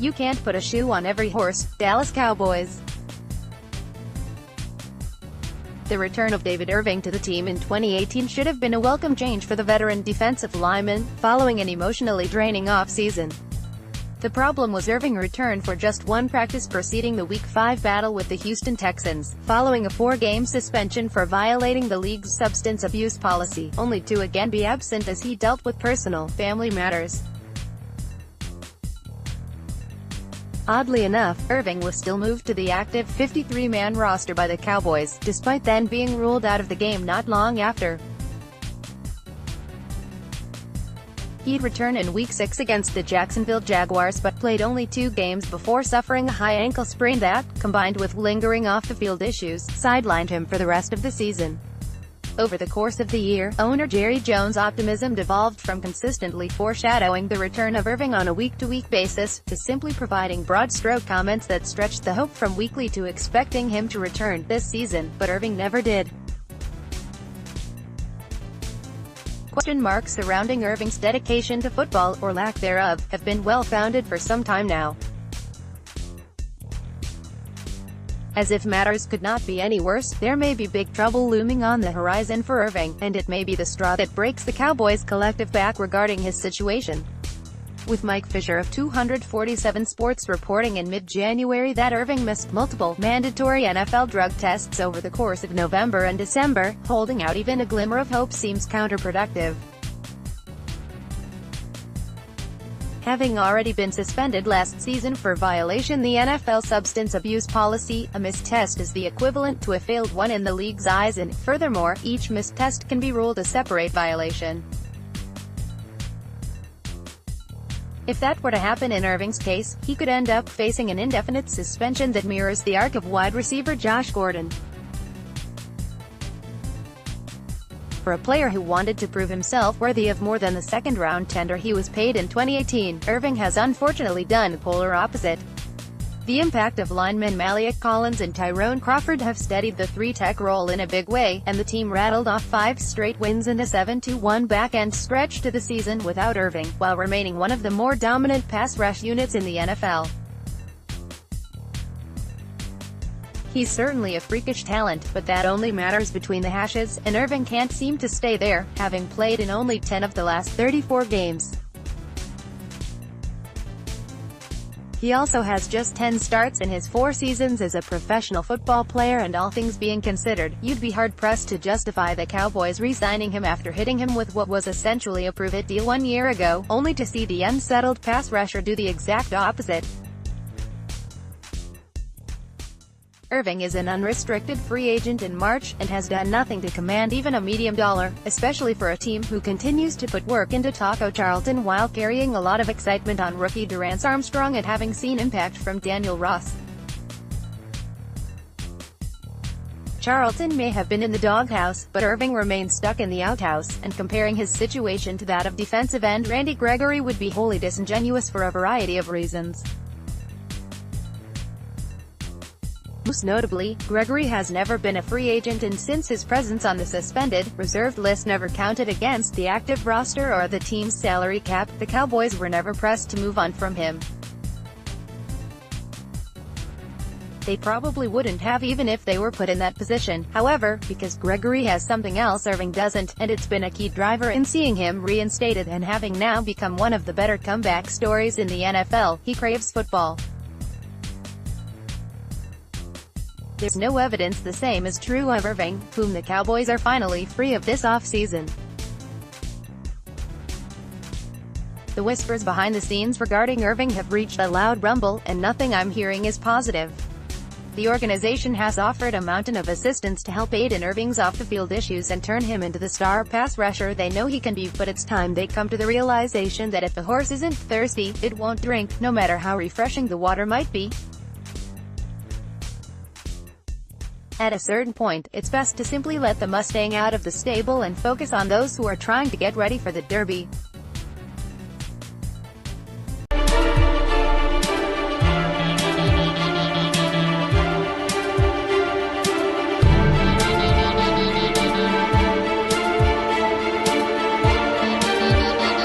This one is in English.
You can't put a shoe on every horse. Dallas Cowboys. The return of David Irving to the team in 2018 should have been a welcome change for the veteran defensive lineman, following an emotionally draining off-season. The problem was Irving returned for just one practice preceding the Week 5 battle with the Houston Texans, following a 4-game suspension for violating the league's substance abuse policy, only to again be absent as he dealt with personal, family matters. Oddly enough, Irving was still moved to the active 53-man roster by the Cowboys, despite then being ruled out of the game not long after. He'd return in Week 6 against the Jacksonville Jaguars but played only 2 games before suffering a high ankle sprain that, combined with lingering off-the-field issues, sidelined him for the rest of the season. Over the course of the year, owner Jerry Jones' optimism devolved from consistently foreshadowing the return of Irving on a week-to-week basis, to simply providing broad-stroke comments that stretched the hope from weekly to expecting him to return this season, but Irving never did. Question marks surrounding Irving's dedication to football, or lack thereof, have been well-founded for some time now. As if matters could not be any worse, there may be big trouble looming on the horizon for Irving, and it may be the straw that breaks the Cowboys' collective back regarding his situation. With Mike Fisher of 247 Sports reporting in mid-January that Irving missed multiple, mandatory NFL drug tests over the course of November and December, holding out even a glimmer of hope seems counterproductive. Having already been suspended last season for violation the NFL substance abuse policy, a missed test is the equivalent to a failed one in the league's eyes, and, furthermore, each missed test can be ruled a separate violation. If that were to happen in Irving's case, he could end up facing an indefinite suspension that mirrors the arc of wide receiver Josh Gordon. For a player who wanted to prove himself worthy of more than the second-round tender he was paid in 2018, Irving has unfortunately done the polar opposite. The impact of linemen Maliek Collins and Tyrone Crawford have steadied the three-tech role in a big way, and the team rattled off 5 straight wins and a 7-1 back-end stretch to the season without Irving, while remaining one of the more dominant pass-rush units in the NFL. He's certainly a freakish talent, but that only matters between the hashes, and Irving can't seem to stay there, having played in only 10 of the last 34 games. He also has just 10 starts in his 4 seasons as a professional football player, and all things being considered, you'd be hard-pressed to justify the Cowboys re-signing him after hitting him with what was essentially a prove-it deal 1 year ago, only to see the unsettled pass rusher do the exact opposite. Irving is an unrestricted free agent in March, and has done nothing to command even a medium dollar, especially for a team who continues to put work into Taco Charlton while carrying a lot of excitement on rookie Durance Armstrong and having seen impact from Daniel Ross. Charlton may have been in the doghouse, but Irving remains stuck in the outhouse, and comparing his situation to that of defensive end Randy Gregory would be wholly disingenuous for a variety of reasons. Most notably, Gregory has never been a free agent, and since his presence on the suspended, reserved list never counted against the active roster or the team's salary cap, the Cowboys were never pressed to move on from him. They probably wouldn't have even if they were put in that position, however, because Gregory has something else Irving doesn't, and it's been a key driver in seeing him reinstated and having now become one of the better comeback stories in the NFL. He craves football. There's no evidence the same is true of Irving, whom the Cowboys are finally free of this offseason. The whispers behind the scenes regarding Irving have reached a loud rumble, and nothing I'm hearing is positive. The organization has offered a mountain of assistance to help aid in Irving's off-the-field issues and turn him into the star pass rusher they know he can be, but it's time they come to the realization that if a horse isn't thirsty, it won't drink, no matter how refreshing the water might be. At a certain point, it's best to simply let the Mustang out of the stable and focus on those who are trying to get ready for the Derby.